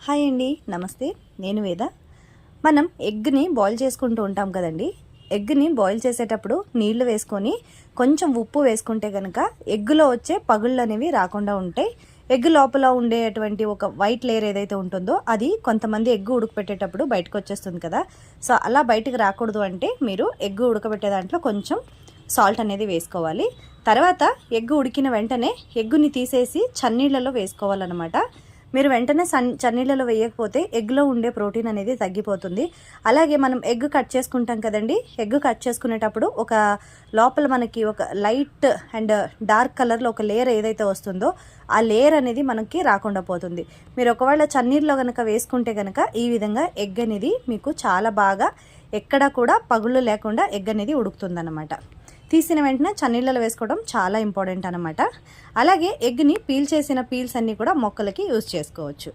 Hi అండి, నమస్తే. నేను వేద. మనం ఎగ్ని బాయిల్ చేసుకుంటూ ఉంటాం కదండి. ఎగ్ని బాయిల్ చేసేటప్పుడు నీళ్లు వేసుకొని కొంచెం ఉప్పు వేసుకుంటే కనుక ఎగ్గులో వచ్చే పగుళ్ళు అనేవి రాకుండా ఉంటాయి. ఎగ్ లోపల ఉండేటువంటి ఒక వైట్ లేయర్ ఏదైతే ఉంటుందో అది కొంతమంది ఎగ్గు ఉడకపెట్టేటప్పుడు బయటకు వచ్చేస్తుంది కదా. సో అలా బయటకు రాకూడదు అంటే మీరు ఎగ్గు ఉడకబెట్టే దాంట్లో కొంచెం సాల్ట్ అనేది వేసుకోవాలి. తర్వాత ఎగ్గు ఉడికిన వెంటనే ఎగ్గుని తీసేసి చన్నీళ్ళలో వేసుకోవాలన్నమాట. మీరు వెంటనే చన్నీళ్ళలో వేయకపోతే ఎగ్లో ఉండే ప్రోటీన్ అనేది తగ్గిపోతుంది. అలాగే మనం ఎగ్ కట్ చేసుకుంటాం కదండి. ఎగ్ కట్ చేసుకునేటప్పుడు ఒక లోపల మనకి ఒక లైట్ అండ్ డార్క్ కలర్లో ఒక లేయర్ ఏదైతే వస్తుందో ఆ లేయర్ అనేది మనకి రాకుండా పోతుంది. మీరు ఒకవేళ చన్నీళ్ళలో కనుక వేసుకుంటే కనుక ఈ విధంగా ఎగ్ అనేది మీకు చాలా బాగా ఎక్కడా కూడా పగుళ్ళు లేకుండా ఎగ్ అనేది ఉడుకుతుందన్నమాట. తీసిన వెంటనే చన్నీళ్ళలో వేసుకోవడం చాలా ఇంపార్టెంట్ అనమాట. అలాగే ఎగ్ని పీల్ చేసిన పీల్స్ అన్నీ కూడా మొక్కలకి యూజ్ చేసుకోవచ్చు.